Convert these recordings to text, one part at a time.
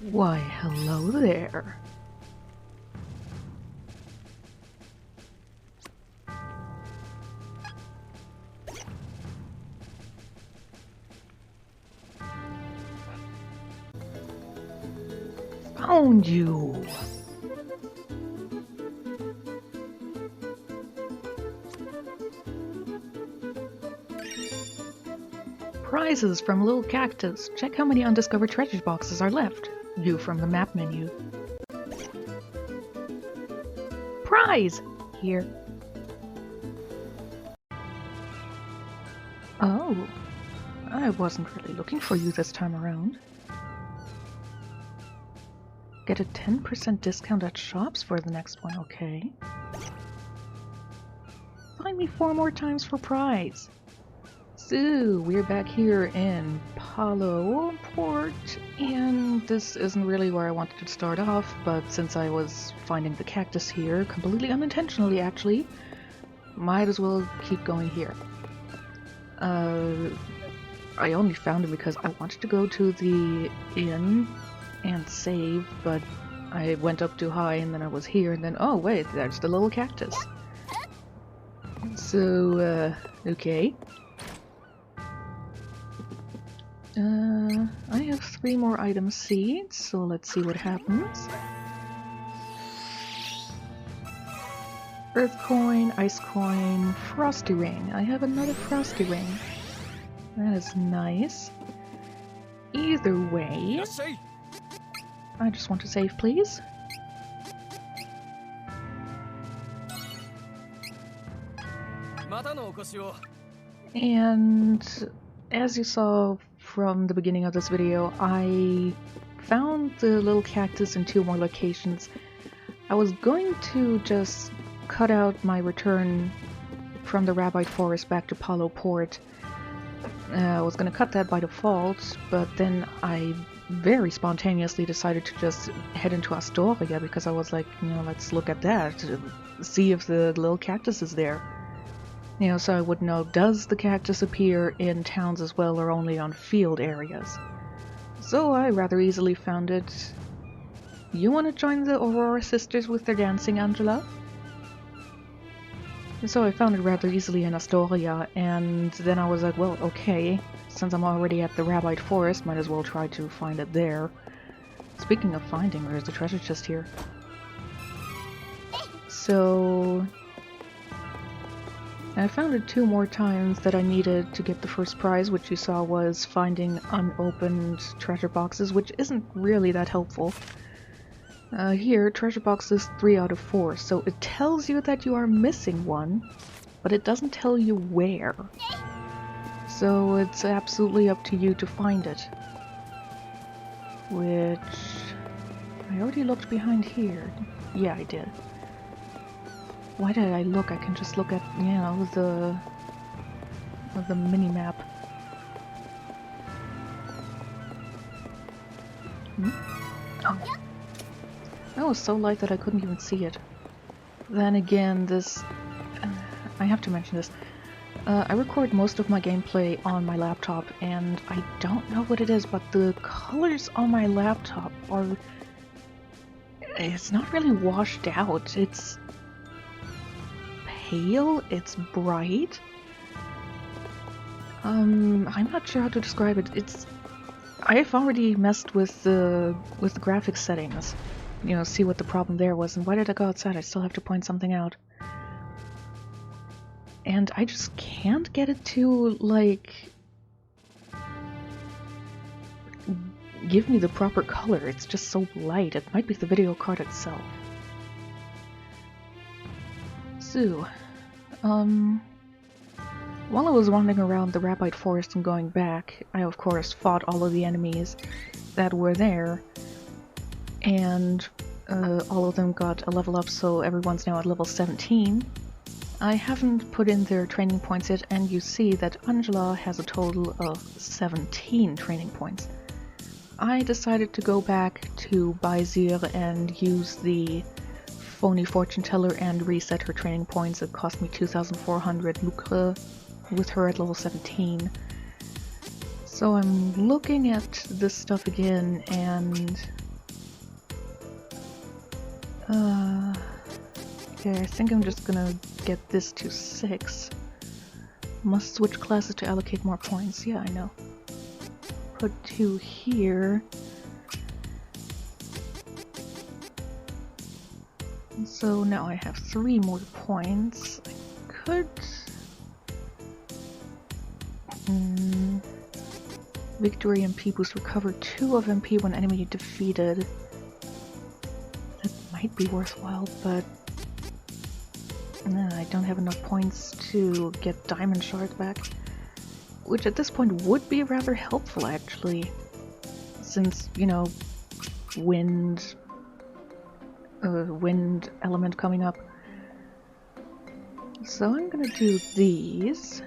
Why, hello there. Found you! Prizes from Little Cactus. Check how many undiscovered treasure boxes are left. View from the map menu. Prize! Here. Oh. I wasn't really looking for you this time around. Get a 10% discount at shops for the next one, okay. Find me 4 more times for prize. So, we're back here in Palo Port, and this isn't really where I wanted to start off, but since I was finding the cactus here, completely unintentionally actually, might as well keep going here. I only found it because I wanted to go to the inn and save, but I went up too high and then I was here and then, oh wait, there's the little cactus. So, okay. I have 3 more item seeds, so let's see what happens. Earth coin, ice coin, frosty ring. I have another frosty ring. That is nice. Either way, I just want to save, please. And as you saw from the beginning of this video, I found the little cactus in 2 more locations. I was going to just cut out my return from the Rabbite Forest back to Palo Port. I was going to cut that by default, but then I very spontaneously decided to just head into Astoria because I was like, you know, let's look at that, see if the little cactus is there. You know, so I would know, does the cactus appear in towns as well or only on field areas? So I rather easily found it. You want to join the Aurora Sisters with their dancing, Angela? So I found it rather easily in Astoria, and then I was like, well, okay, since I'm already at the Rabbite Forest, might as well try to find it there. Speaking of finding, there's a treasure chest here. So I found it 2 more times that I needed to get the first prize, which you saw was finding unopened treasure boxes, which isn't really that helpful. Here, treasure box is 3 out of 4, so it tells you that you are missing one, but it doesn't tell you where. So it's absolutely up to you to find it. Which I already looked behind here. Yeah, I did. Why did I look? I can just look at, you know, the mini-map. Oh. That was so light that I couldn't even see it. Then again, this... I have to mention this. I record most of my gameplay on my laptop, and I don't know what it is, but the colors on my laptop are... It's not really washed out. It's pale, it's bright. I'm not sure how to describe it. I've already messed with the graphics settings. You know, see what the problem there was, and why did I go outside? I still have to point something out. And I just can't get it to, like, give me the proper color. It's just so light. It might be the video card itself. So, while I was wandering around the Rabbite Forest and going back, I of course fought all of the enemies that were there. And all of them got a level up, so everyone's now at level 17. I haven't put in their training points yet, and you see that Angela has a total of 17 training points. I decided to go back to Baizir and use the phony fortune teller and reset her training points. It cost me 2,400 lucre with her at level 17. So I'm looking at this stuff again, and Okay, I think I'm just gonna get this to 6. Must switch classes to allocate more points. Yeah, I know. Put 2 here. So now I have 3 more points. I could... Victory MP boost. Recover 2 of MP when enemy defeated. That might be worthwhile, but... I don't have enough points to get diamond shards back. Which at this point would be rather helpful, actually. Since, you know, wind element coming up. So I'm gonna do these.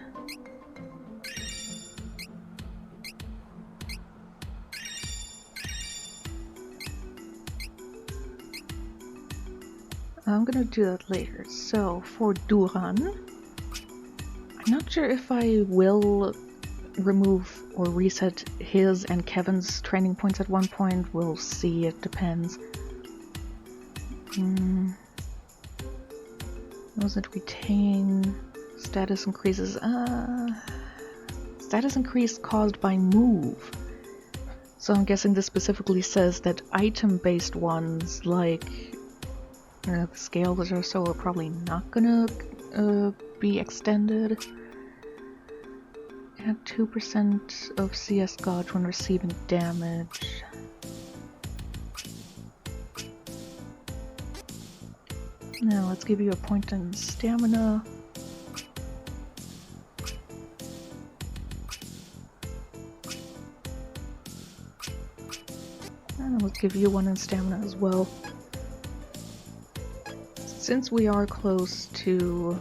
I'm gonna do that later. So for Duran, I'm not sure if I will remove or reset his and Kevin's training points at one point. We'll see, it depends. Was it retain? Status increases. Status increase caused by move. So I'm guessing this specifically says that item-based ones, like the scales or so, are probably not gonna be extended. Add 2% of CS gauge when receiving damage. Now let's give you a point in stamina. And let's give you 1 in stamina as well. Since we are close to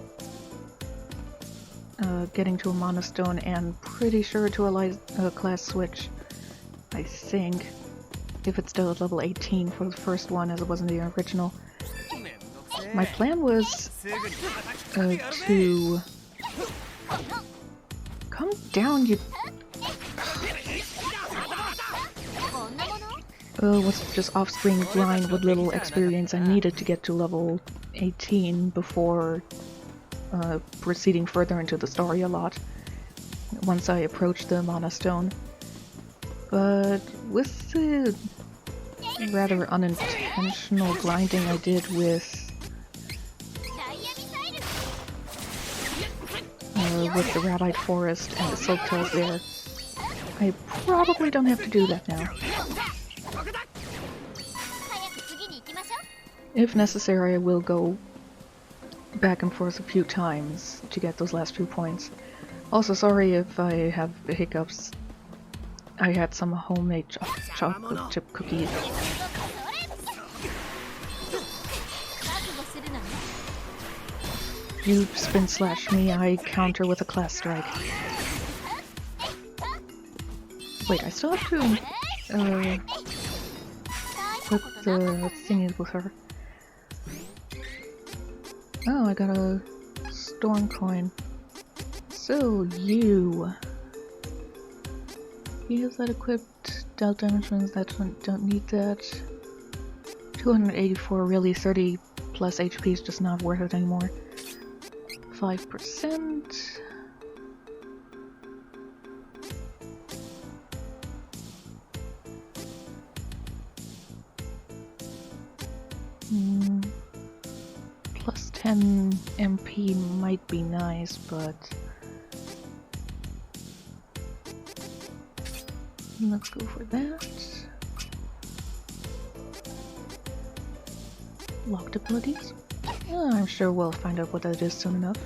getting to a Mana Stone and pretty sure to a class switch, I think, if it's still at level 18 for the first one as it was in the original. My plan was to come down, you... was just off-screen grind what little experience I needed to get to level 18 before proceeding further into the story a lot once I approached the Mana Stone. But with the rather unintentional grinding I did with the Rabite Forest and the Silk Trails there, I probably don't have to do that now. If necessary, I will go back and forth a few times to get those last few points. Also, sorry if I have hiccups. I had some homemade chocolate chip cookies. You spin slash me, I counter with a class strike. Wait, I still have to put the thingies with her. Oh, I got a storm coin. So you have that equipped. Dealt damage ones that don't need that. 284, really 30 plus HP is just not worth it anymore. 5%. Plus 10 MP might be nice, but let's go for that. Locked abilities? Oh, I'm sure we'll find out what that is soon enough.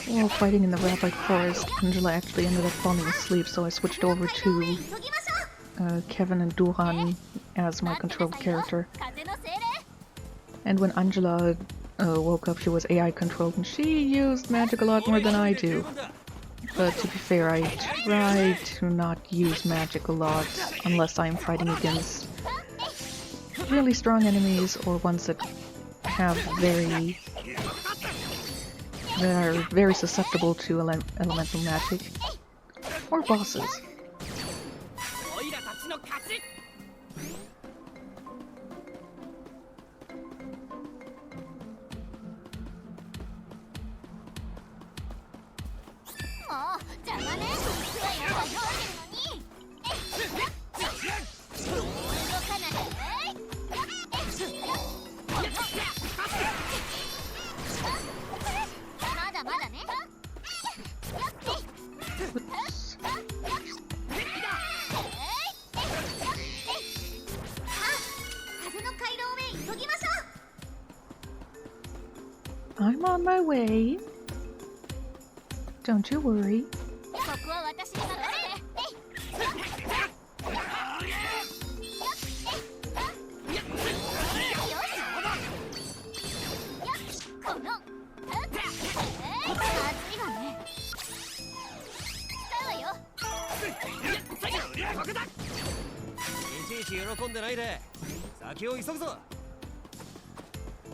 While fighting in the Rabite Forest, Angela actually ended up falling asleep, so I switched over to Kevin and Duran as my controlled character. And when Angela woke up, she was AI controlled, and she used magic a lot more than I do. But to be fair, I try to not use magic a lot unless I'm fighting against really strong enemies or ones that have that are very susceptible to elemental magic. Or bosses. I'm on my way. Don't you worry.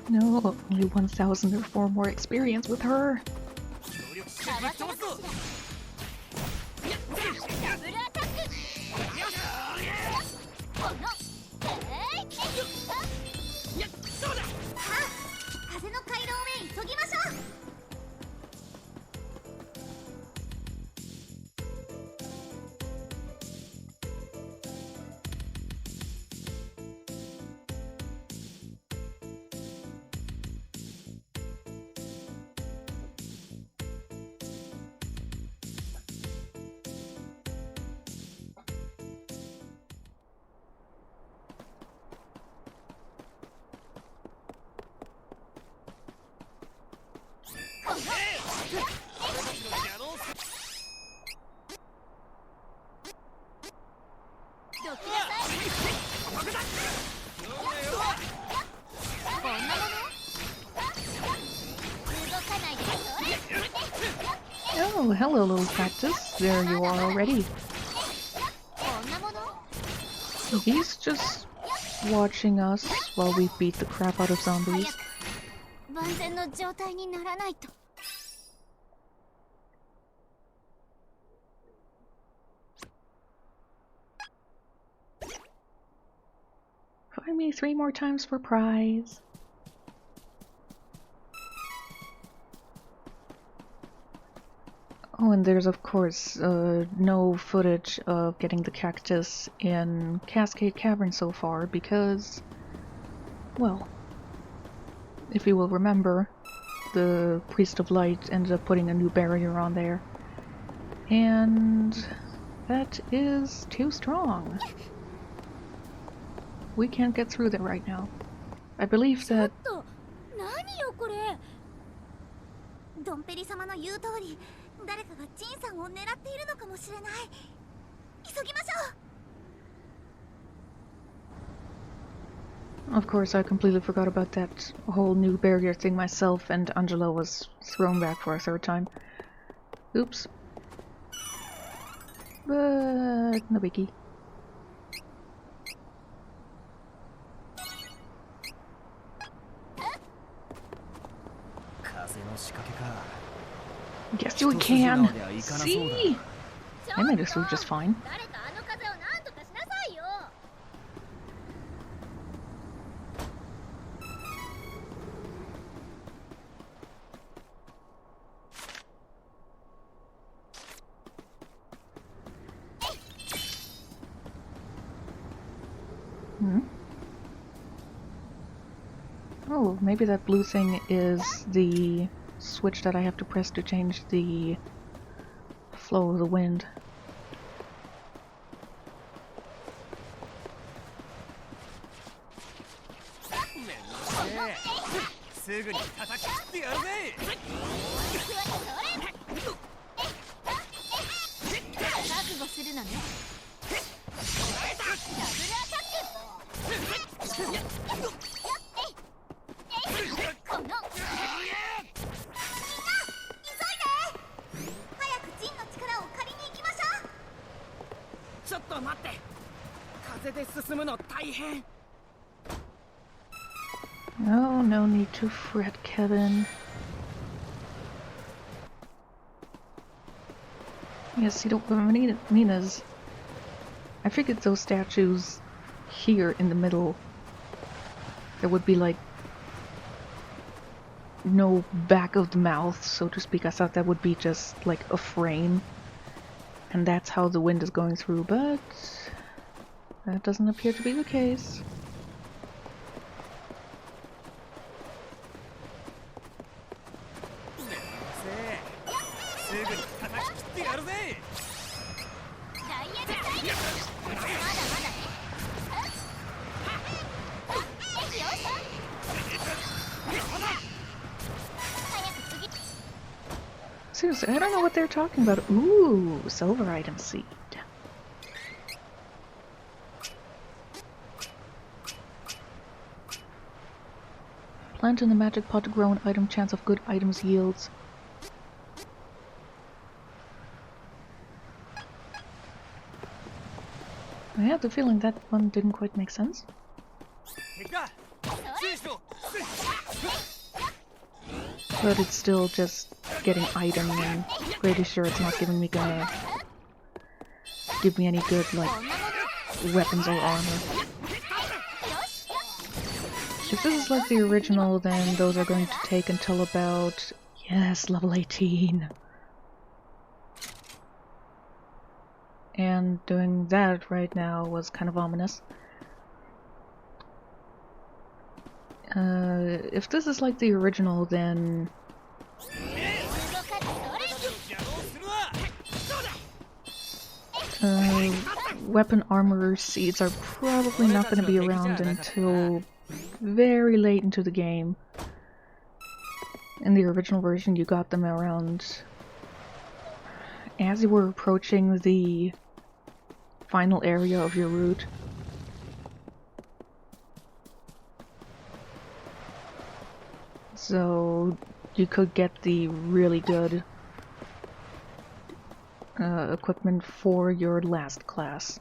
No, only 1,000 or more experience with her. Oh, hello, little cactus. There you are already. He's just watching us while we beat the crap out of zombies. Find me 3 more times for prize. Oh, and there's of course no footage of getting the cactus in Cascade Cavern so far because, well, if you will remember, the Priest of Light ended up putting a new barrier on there. And that is too strong. We can't get through there right now. I believe that... Of course, I completely forgot about that whole new barrier thing myself, and Angelo was thrown back for a 3rd time. Oops. But no biggie. Yes, you can! See? I made it through just fine. Oh, maybe that blue thing is the switch that I have to press to change the flow of the wind. No, no need to fret, Kevin. Yeah, see, the Minas. I figured those statues here in the middle, there would be like no back of the mouth, so to speak. I thought that would be just like a frame, and that's how the wind is going through, but that doesn't appear to be the case. Seriously, I don't know what they're talking about. Ooh, silver item seed. Plant in the magic pot to grow an item, chance of good items yields. I have the feeling that one didn't quite make sense. But it's still just getting item, and pretty sure it's not giving me any good, like, weapons or armor. If this is like the original, then those are going to take until about, yes, level 18. And doing that right now was kind of ominous. If this is like the original, then weapon armor seeds are probably not going to be around until very late into the game. In the original version, you got them around as you were approaching the final area of your route. So you could get the really good equipment for your last class.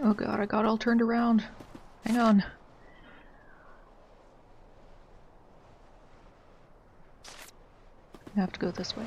Oh god, I got all turned around. Hang on. I have to go this way.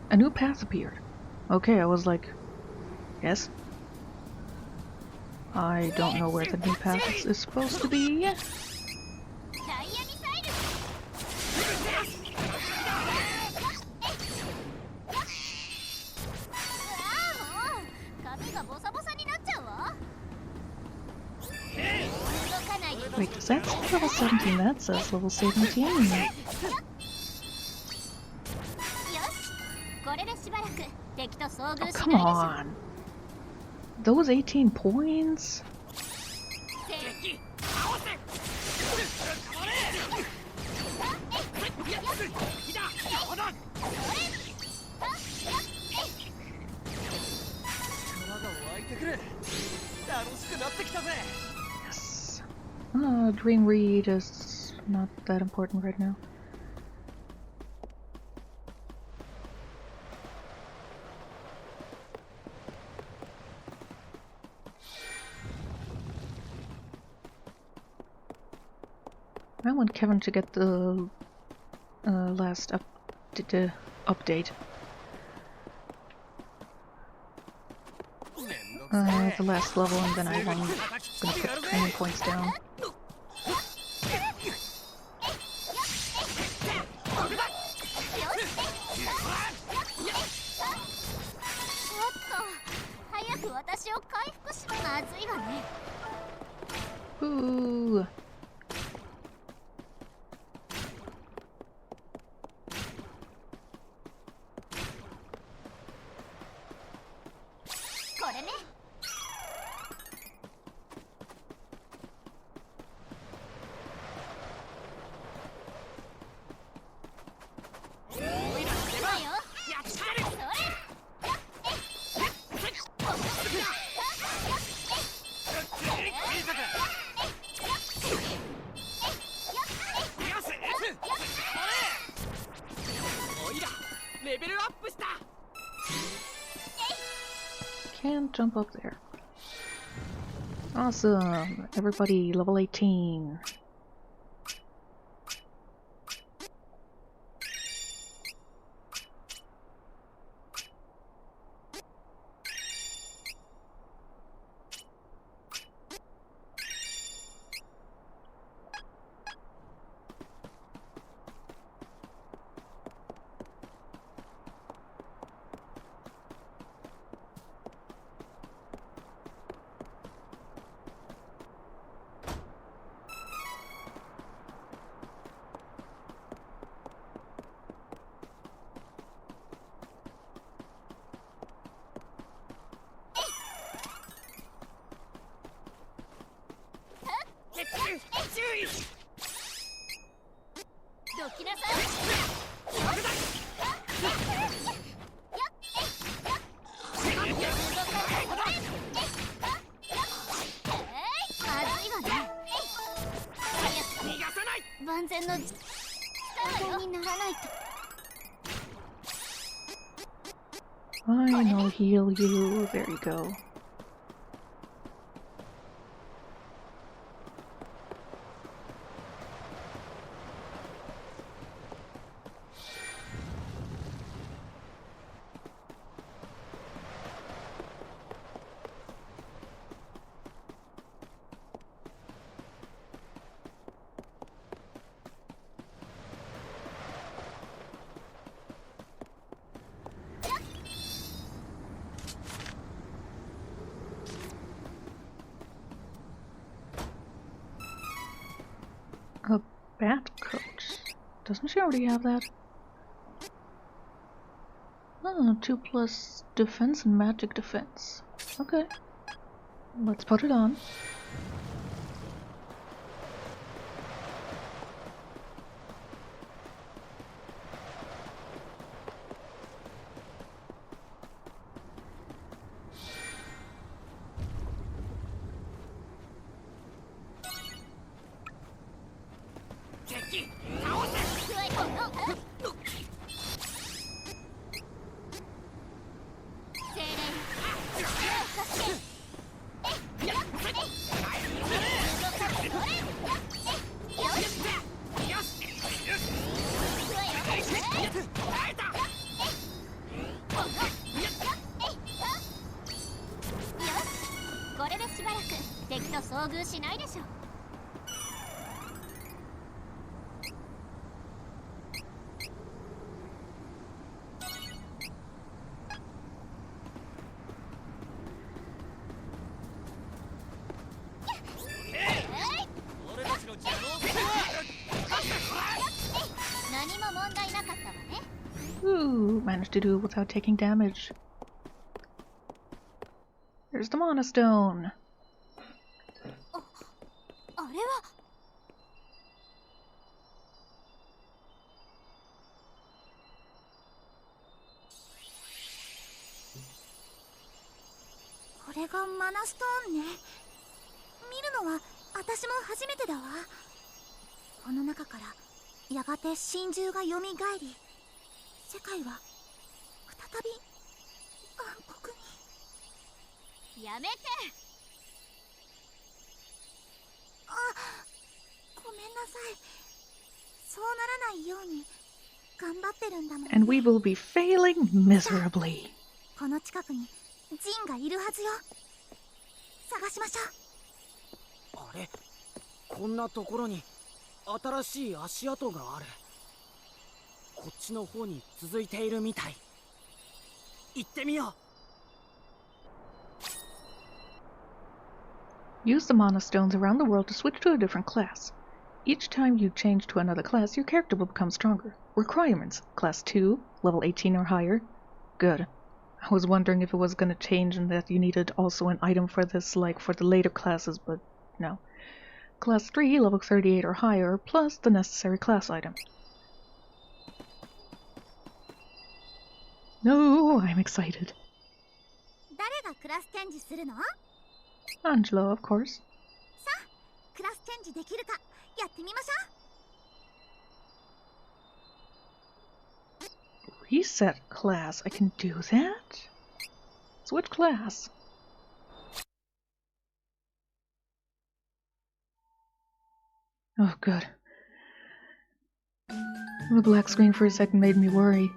A new path appeared. Okay, I was like, yes? I don't know where the new path is supposed to be. Wait, does that say level 17? That says level 17. Oh, come on! Those 18 points? Yes. Green reed is not that important right now. I want Kevin to get the last update. The last level, and then I'm gonna put training points down. Ooh. Can't jump up there. Awesome! Everybody, level 18. I know, heal you. There you go. A bat coach? Doesn't she already have that? Oh, 2+ defense and magic defense. Okay. Let's put it on. Ooh, managed to do it without taking damage. There's the Mana Stone. 私も初めてだわ。この中からやがて真珠が蘇り、世界は再び暗黒に。やめて。あ、ごめんなさい。そうならないように頑張ってるんだもんね。And we will be failing miserably. この近くにジンがいるはずよ。探しましょう。あれ、こんなところに新しい足跡がある。こっちの方に続いているみたい。行ってみよう。Use the mana stones around the world to switch to a different class. Each time you change to another class, your character will become stronger. Requirements: Class 2, level 18 or higher. Good. I was wondering if it was going to change and that you needed also an item for this, like for the later classes, but no. Class 3, level 38 or higher, plus the necessary class item. No, I'm excited. 誰がクラスチェンジするの？ Angela, of course. さあ、クラスチェンジできるかやってみましょう。 Reset class. I can do that? Switch class. Oh, good. The black screen for a second made me worry.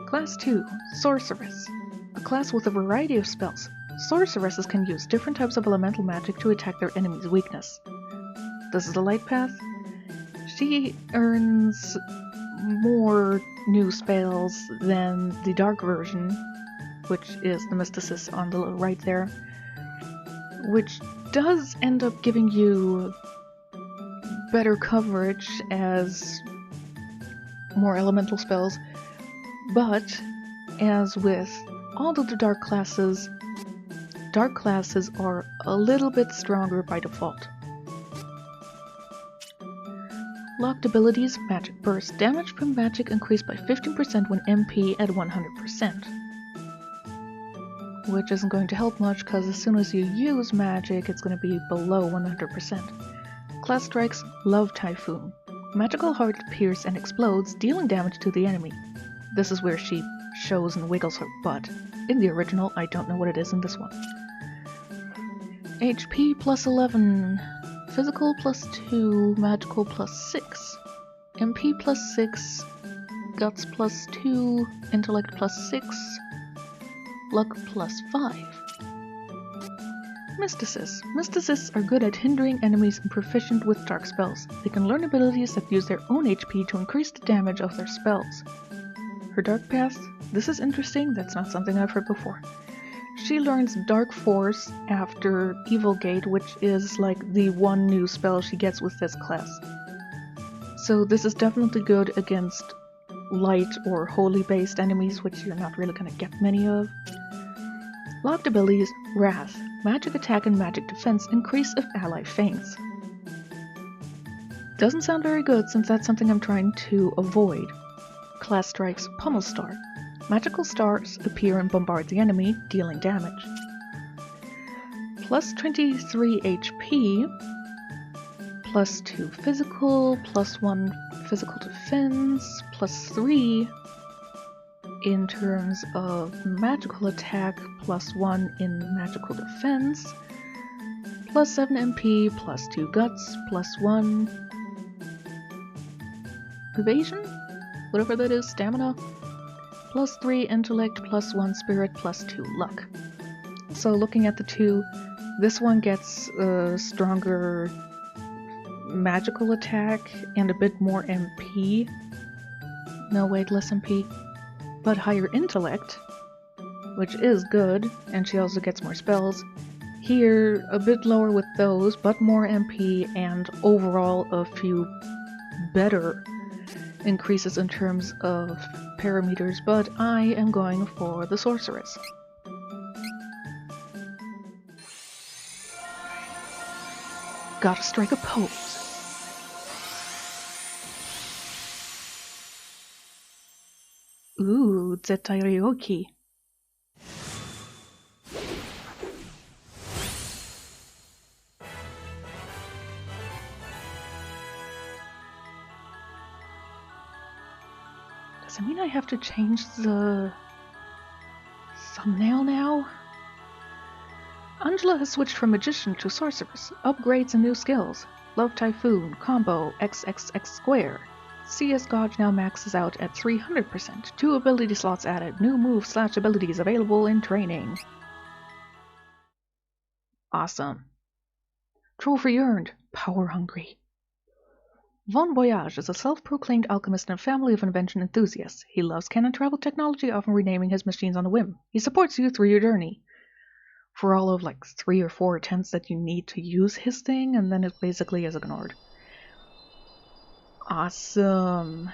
Class 2, Sorceress. A class with a variety of spells. Sorceresses can use different types of elemental magic to attack their enemy's weakness. This is the light path. She earns more new spells than the dark version, which is the Mysticist on the right there, which does end up giving you better coverage as more elemental spells, but as with all of the dark classes are a little bit stronger by default. Locked abilities: Magic Burst. Damage from magic increased by 15% when MP at 100%. Which isn't going to help much because as soon as you use magic, it's going to be below 100%. Class strikes: Love Typhoon. Magical heart pierces and explodes, dealing damage to the enemy. This is where she shows and wiggles her butt. In the original, I don't know what it is in this one. HP plus 11. Physical plus 2, magical plus 6, MP plus 6, guts plus 2, intellect plus 6, luck plus 5. Mysticists. Mysticists are good at hindering enemies and proficient with dark spells. They can learn abilities that use their own HP to increase the damage of their spells. Her dark path? This is interesting, that's not something I've heard before. She learns Dark Force after Evil Gate, which is like the one new spell she gets with this class. So this is definitely good against light or holy based enemies, which you're not really going to get many of. Locked abilities: Wrath. Magic attack and magic defense increase if ally faints. Doesn't sound very good since that's something I'm trying to avoid. Class strikes: Pummel Star. Magical stars appear and bombard the enemy, dealing damage. Plus 23 HP, plus 2 physical, plus 1 physical defense, plus 3 in terms of magical attack, plus 1 in magical defense, plus 7 MP, plus 2 guts, plus 1 evasion? Whatever that is, stamina? Plus 3 intellect, plus 1 spirit, plus 2 luck. So looking at the two, this one gets a stronger magical attack and a bit more MP. No, wait, less MP. But higher intellect, which is good, and she also gets more spells. Here, a bit lower with those, but more MP and overall a few better increases in terms of parameters, but I am going for the Sorceress. Gotta strike a pose. Ooh, Zettai Ryoki. Does it mean I have to change the thumbnail now? Angela has switched from magician to sorceress. Upgrades and new skills. Love Typhoon, combo, XXX square. CS Gauge now maxes out at 300%. 2 ability slots added. New moves / abilities available in training. Awesome. Trophy earned. Power hungry. Von Voyage is a self-proclaimed alchemist in a family of invention enthusiasts. He loves canon travel technology, often renaming his machines on a whim. He supports you through your journey. For all of like 3 or 4 attempts that you need to use his thing, and then it basically is ignored. Awesome.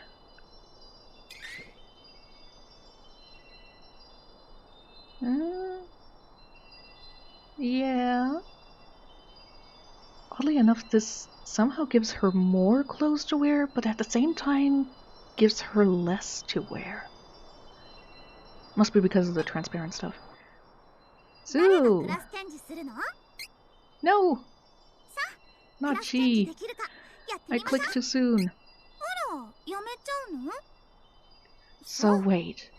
Yeah. Oddly enough, this somehow gives her more clothes to wear, but at the same time gives her less to wear. Must be because of the transparent stuff. So, no! Not she! I clicked too soon. So wait.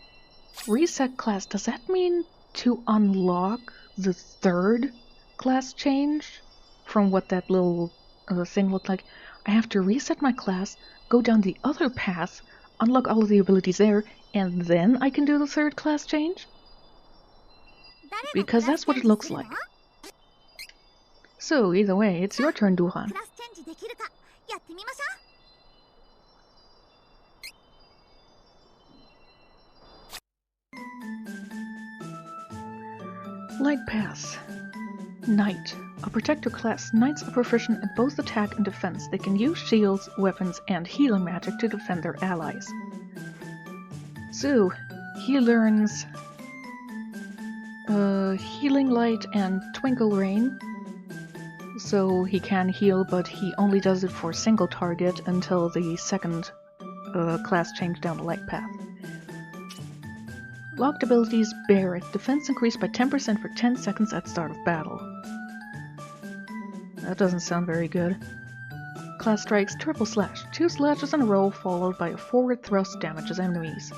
Reset class, does that mean to unlock the 3rd class change? From what that little thing looked like, I have to reset my class, go down the other path, unlock all of the abilities there, and then I can do the 3rd class change? Because that's what it looks like. So, either way, it's your turn, Duhan. Light Path. Knight. A protector class, knights are proficient at both attack and defense. They can use shields, weapons, and healing magic to defend their allies. So, he learns Healing Light and Twinkle Rain. So he can heal, but he only does it for a single target until the 2nd class change down the light path. Locked abilities: Barret. Defense increased by 10% for 10 seconds at start of battle. That doesn't sound very good. Class strikes: Triple Slash. 2 slashes in a row followed by a forward thrust damages enemies.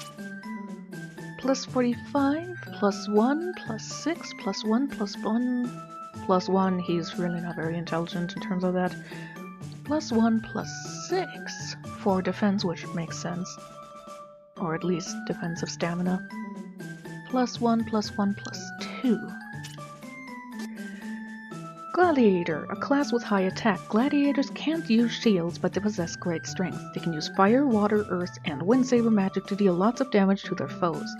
Plus 45, plus 1, plus 6, plus 1, plus 1, plus 1. He's really not very intelligent in terms of that. Plus 1, plus 6 for defense, which makes sense. Or at least defensive stamina. Plus 1, plus 1, plus 2. Gladiator, a class with high attack. Gladiators can't use shields, but they possess great strength. They can use fire, water, earth, and wind saber magic to deal lots of damage to their foes.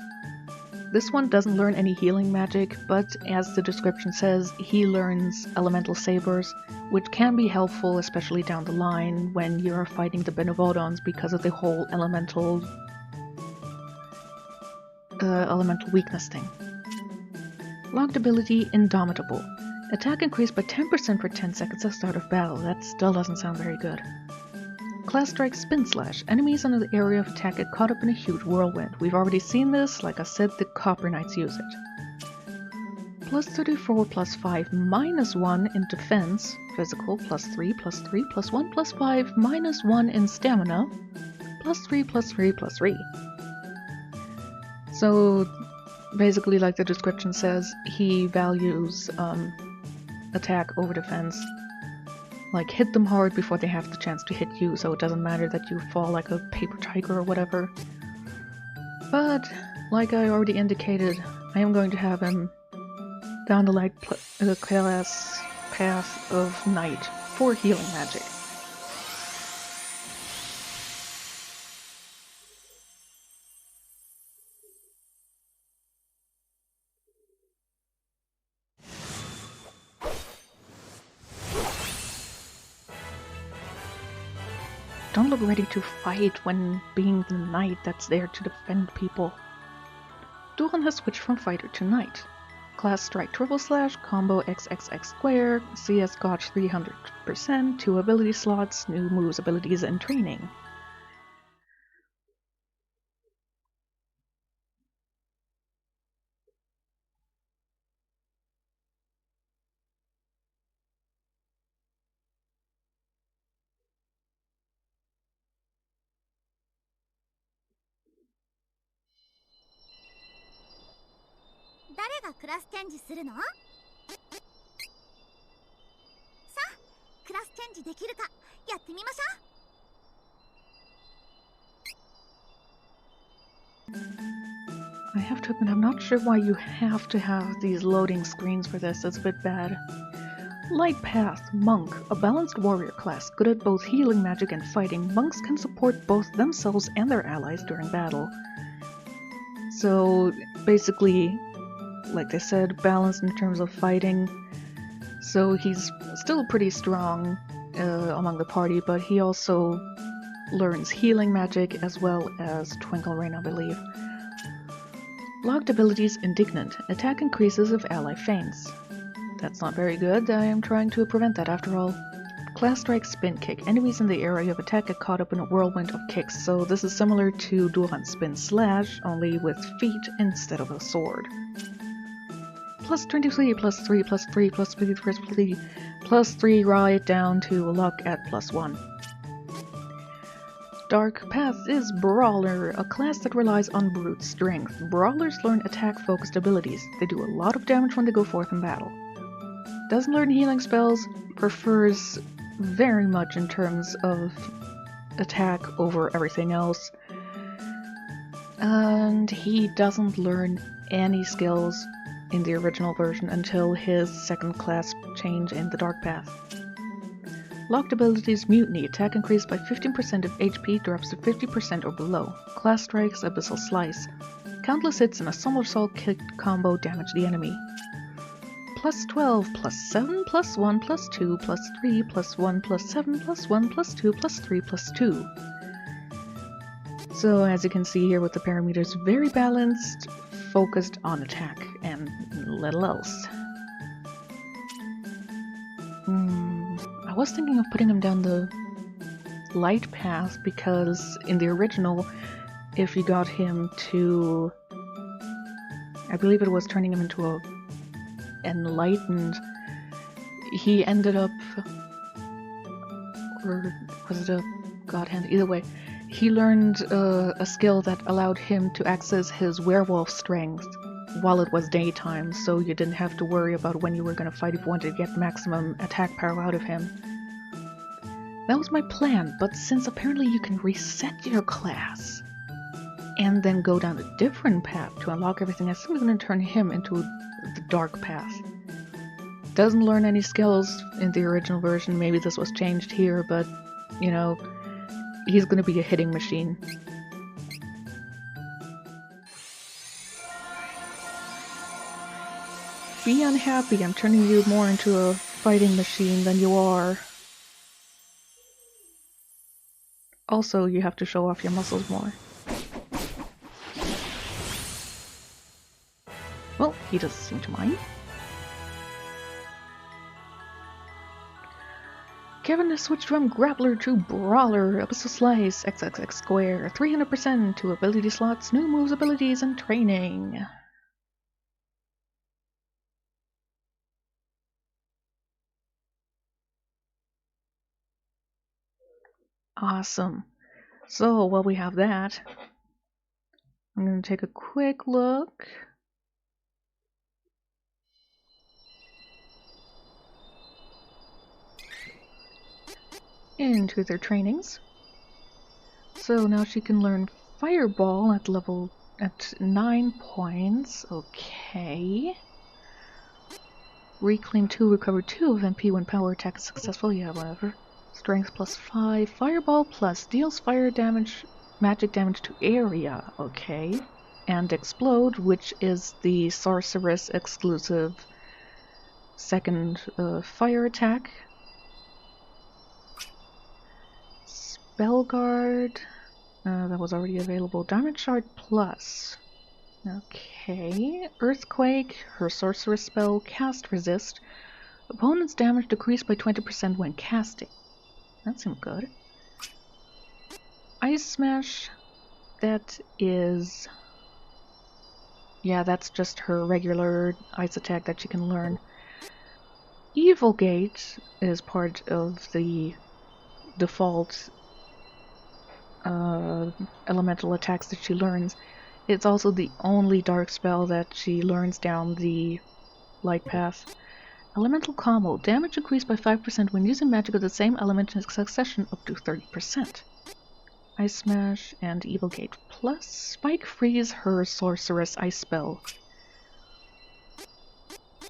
This one doesn't learn any healing magic, but as the description says, he learns elemental sabers, which can be helpful, especially down the line when you're fighting the Benevodons because of the whole elemental weakness thing. Locked ability: Indomitable. Attack increased by 10% for 10 seconds at start of battle. That still doesn't sound very good. Class strike: Spin Slash. Enemies under the area of attack get caught up in a huge whirlwind. We've already seen this, like I said, the Copper Knights use it. Plus 34, plus 5, minus 1 in defense, physical, plus 3, plus 3, plus 1, plus 5, minus 1 in stamina, plus 3, plus 3, plus 3. So, basically, like the description says, he values attack over defense. Like, hit them hard before they have the chance to hit you, so it doesn't matter that you fall like a paper tiger or whatever. But, like I already indicated, I am going to have him down the light class path of Knight for healing magic. Don't look ready to fight when being the knight that's there to defend people. Duhan has switched from fighter to knight. Class strike: Triple Slash, combo XXX square, CS Gauge 300%, 2 ability slots, new moves, abilities, and training. 誰がクラスチェンジするの？さあ、クラスチェンジできるかやってみましょう。I have to admit, I'm not sure why you have to have these loading screens for this. It's a bit bad. Light Path, Monk, a balanced warrior class, good at both healing magic and fighting. Monks can support both themselves and their allies during battle. So, basically, like they said, balanced in terms of fighting. So he's still pretty strong among the party, but he also learns healing magic as well as Twinkle Rain, I believe. Locked abilities Indignant. Attack increases if ally faints. That's not very good. I am trying to prevent that after all. Class Strike Spin Kick. Enemies in the area of attack get caught up in a whirlwind of kicks, so this is similar to Duran Spin Slash, only with feet instead of a sword. Plus 23, plus 3, plus 3, plus 3, plus 3, plus 3 right down to luck at plus 1. Dark Path is Brawler, a class that relies on brute strength. Brawlers learn attack-focused abilities. They do a lot of damage when they go forth in battle. Doesn't learn healing spells, prefers very much in terms of attack over everything else. And he doesn't learn any skills in the original version until his second class change in the Dark Path. Locked abilities Mutiny. Attack increased by 15% if HP drops to 50% or below. Class Strikes Abyssal Slice. Countless hits and a somersault kick combo damage the enemy. Plus 12, plus 7, plus 1, plus 2, plus 3, plus 1, plus 7, plus 1, plus 2, plus 3, plus 2. So as you can see here with the parameters, very balanced, focused on attack, and little else. I was thinking of putting him down the light path because in the original, if you got him to, I believe it was turning him into a enlightened, he ended up, or was it a god hand? Either way, he learned a skill that allowed him to access his werewolf strength while it was daytime, so you didn't have to worry about when you were going to fight if you wanted to get maximum attack power out of him. That was my plan, but since apparently you can reset your class and then go down a different path to unlock everything, I think I'm going to turn him into the Dark Path. Doesn't learn any skills in the original version, maybe this was changed here, but, you know, he's going to be a hitting machine. Be unhappy, I'm turning you more into a fighting machine than you are. Also, you have to show off your muscles more. Well, he doesn't seem to mind. Kevin has switched from Grappler to Brawler, Abyssal Slice, XXX Square, 300% to ability slots, new moves, abilities, and training. Awesome. So, while we have that, I'm going to take a quick look. Into their trainings. So now she can learn Fireball at 9 points. Okay. Reclaim 2, recover 2 of MP when power attack is successful. Yeah, whatever. Strength plus 5. Fireball plus deals fire damage, magic damage to area. Okay. And Explode, which is the sorceress exclusive second fire attack. Spellguard, that was already available. Diamond Shard plus. Okay. Earthquake, her sorceress spell, cast resist. Opponent's damage decreased by 20% when casting. That seemed good. Ice Smash, that is... yeah, that's just her regular ice attack that she can learn. Evil Gate is part of the default elemental attacks that she learns. It's also the only dark spell that she learns down the light path. Elemental Combo. Damage increased by 5% when using magic of the same element in succession up to 30%. Ice Smash and Evil Gate Plus. Spike Freeze her Sorceress Ice spell.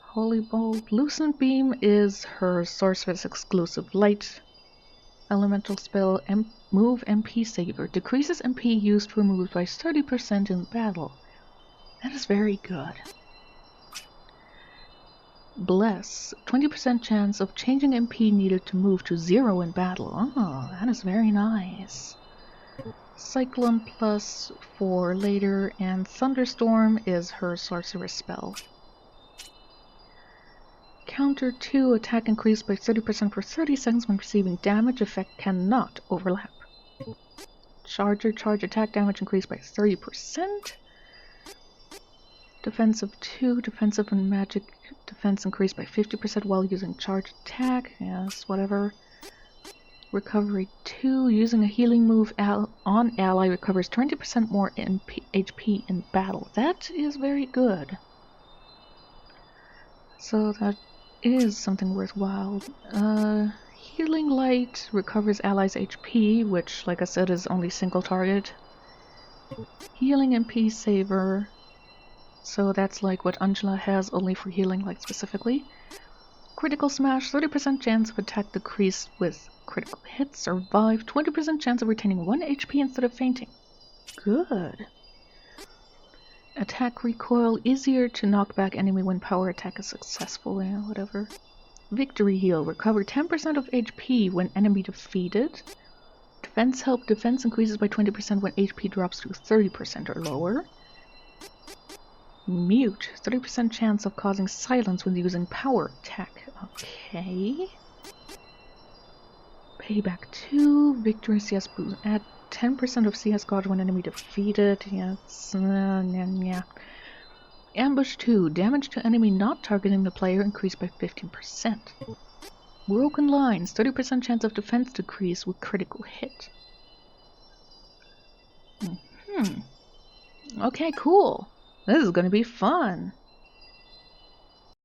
Holy Bolt. Lucent Beam is her Sorceress exclusive light elemental spell. Move MP Saver. Decreases MP used for moves by 30% in battle. That is very good. Bless. 20% chance of changing MP needed to move to 0 in battle. Oh, that is very nice. Cyclone Plus for later, and Thunderstorm is her sorceress spell. Counter 2, attack increased by 30% for 30 seconds when receiving damage. Effect cannot overlap. Charger, charge attack damage increased by 30%. Defensive 2, defensive and magic defense increased by 50% while using charge attack. Yes, whatever. Recovery 2, using a healing move on ally recovers 20% more HP in battle. That is very good. So that is something worthwhile. Healing Light recovers allies' HP, which, like I said, is only single target. Healing MP Saver. So that's like what Angela has, only for Healing Light specifically. Critical Smash, 30% chance of attack decreased with critical hit. Survive, 20% chance of retaining 1 HP instead of fainting. Good. Attack Recoil, easier to knock back enemy when power attack is successful. Yeah, whatever. Victory Heal, recover 10% of HP when enemy defeated. Defense Help, defense increases by 20% when HP drops to 30% or lower. Mute, 30% chance of causing silence when using power attack. Okay. Payback 2, Victory CS boost. Add 10% of CS gauge when enemy defeated. Yes. Yeah. Ambush 2, damage to enemy not targeting the player increased by 15%. Broken Lines, 30% chance of defense decrease with critical hit. Okay, cool. This is gonna be fun.